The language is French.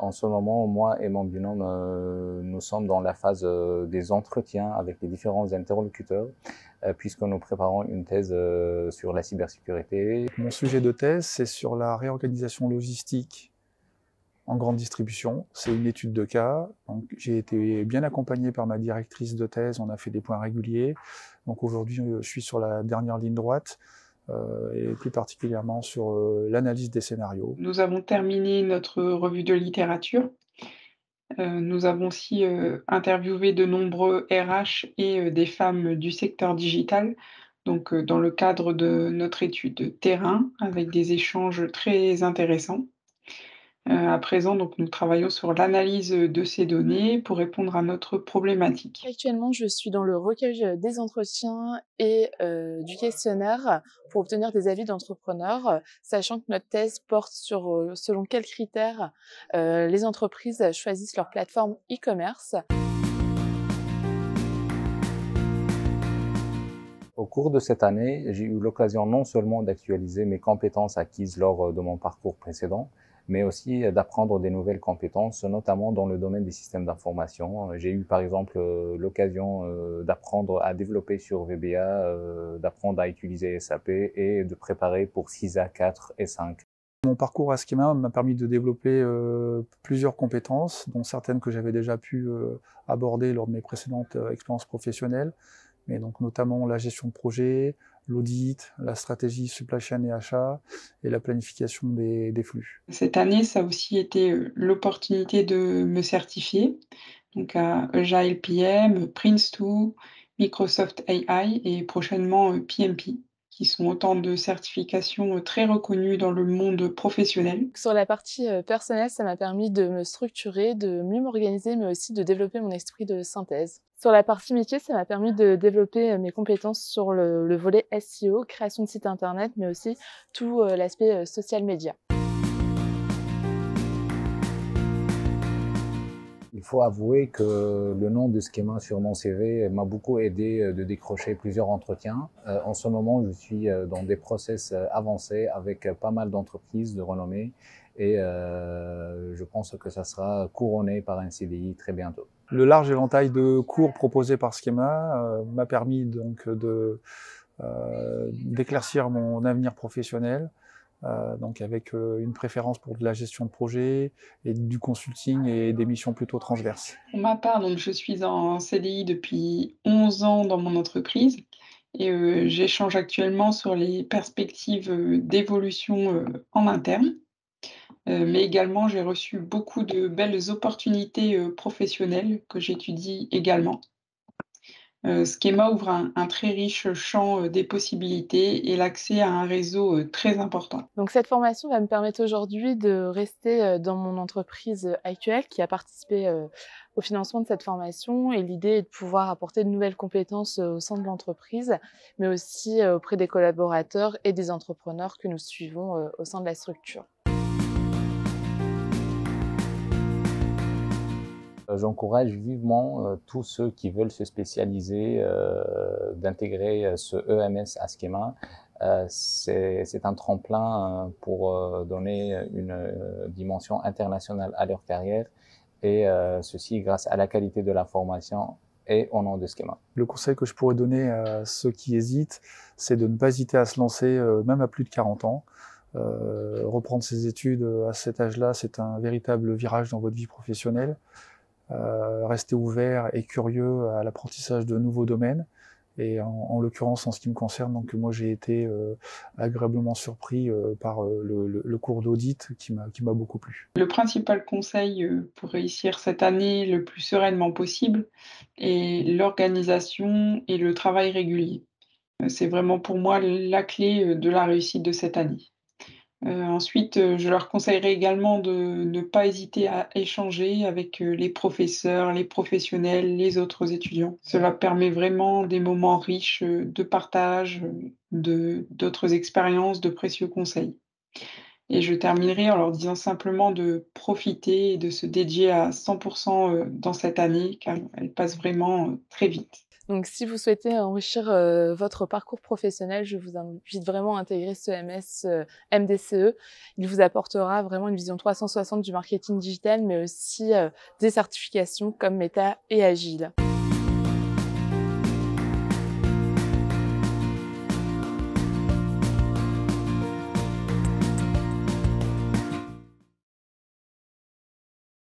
En ce moment, moi et mon binôme, nous sommes dans la phase des entretiens avec les différents interlocuteurs, puisque nous préparons une thèse sur la cybersécurité. Mon sujet de thèse, c'est sur la réorganisation logistique en grande distribution. C'est une étude de cas. Donc, j'ai été bien accompagné par ma directrice de thèse. On a fait des points réguliers. Donc aujourd'hui, je suis sur la dernière ligne droite et plus particulièrement sur l'analyse des scénarios. Nous avons terminé notre revue de littérature. Nous avons aussi interviewé de nombreux RH et des femmes du secteur digital, donc dans le cadre de notre étude de terrain, avec des échanges très intéressants. À présent, donc, nous travaillons sur l'analyse de ces données pour répondre à notre problématique. Actuellement, je suis dans le recueil, des entretiens et du questionnaire pour obtenir des avis d'entrepreneurs, sachant que notre thèse porte sur, selon quels critères, les entreprises choisissent leur plateforme e-commerce. Au cours de cette année, j'ai eu l'occasion non seulement d'actualiser mes compétences acquises lors de mon parcours précédent, mais aussi d'apprendre des nouvelles compétences, notamment dans le domaine des systèmes d'information. J'ai eu par exemple l'occasion d'apprendre à développer sur VBA, d'apprendre à utiliser SAP et de préparer pour CISA 4 et 5. Mon parcours à Schema m'a permis de développer plusieurs compétences, dont certaines que j'avais déjà pu aborder lors de mes précédentes expériences professionnelles, mais donc notamment la gestion de projet, l'audit, la stratégie supply chain et achat, et la planification des flux. Cette année, ça a aussi été l'opportunité de me certifier, donc à Agile PM, Prince2, Microsoft AI et prochainement PMP, qui sont autant de certifications très reconnues dans le monde professionnel. Sur la partie, personnelle, ça m'a permis de me structurer, de mieux m'organiser, mais aussi de développer mon esprit de synthèse. Sur la partie métier, ça m'a permis de développer, mes compétences sur le volet SEO, création de site internet, mais aussi tout, l'aspect, social media. Il faut avouer que le nom de Schema sur mon CV m'a beaucoup aidé de décrocher plusieurs entretiens. En ce moment, je suis dans des process avancés avec pas mal d'entreprises de renommée et je pense que ça sera couronné par un CDI très bientôt. Le large éventail de cours proposés par Schema m'a permis donc d'éclaircir mon avenir professionnel, donc avec une préférence pour de la gestion de projet et du consulting et des missions plutôt transverses. Pour ma part, donc je suis en CDI depuis 11 ans dans mon entreprise et j'échange actuellement sur les perspectives, d'évolution, en interne. Mais également j'ai reçu beaucoup de belles opportunités, professionnelles que j'étudie également. Schema ouvre un très riche champ, des possibilités et l'accès à un réseau, très important. Donc cette formation va me permettre aujourd'hui de rester, dans mon entreprise, actuelle qui a participé, au financement de cette formation, et l'idée est de pouvoir apporter de nouvelles compétences, au sein de l'entreprise, mais aussi, auprès des collaborateurs et des entrepreneurs que nous suivons, au sein de la structure. J'encourage vivement tous ceux qui veulent se spécialiser d'intégrer ce EMS à Schema. C'est un tremplin pour donner une dimension internationale à leur carrière et ceci grâce à la qualité de la formation et au nom de Schema. Le conseil que je pourrais donner à ceux qui hésitent, c'est de ne pas hésiter à se lancer, même à plus de 40 ans. Reprendre ses études à cet âge-là, c'est un véritable virage dans votre vie professionnelle. Rester ouvert et curieux à l'apprentissage de nouveaux domaines. Et en l'occurrence, en ce qui me concerne, donc moi j'ai été agréablement surpris par le cours d'audit qui m'a beaucoup plu. Le principal conseil, pour réussir cette année le plus sereinement possible est l'organisation et le travail régulier. C'est vraiment pour moi la clé, de la réussite de cette année. Ensuite, je leur conseillerais également de ne pas hésiter à échanger avec, les professeurs, les professionnels, les autres étudiants. Cela permet vraiment des moments riches, de partage, d'autres expériences, de précieux conseils. Et je terminerai en leur disant simplement de profiter et de se dédier à 100 dans cette année car elle passe vraiment, très vite. Donc, si vous souhaitez enrichir votre parcours professionnel, je vous invite vraiment à intégrer ce MS MDCE. Il vous apportera vraiment une vision 360 du marketing digital, mais aussi des certifications comme Meta et Agile.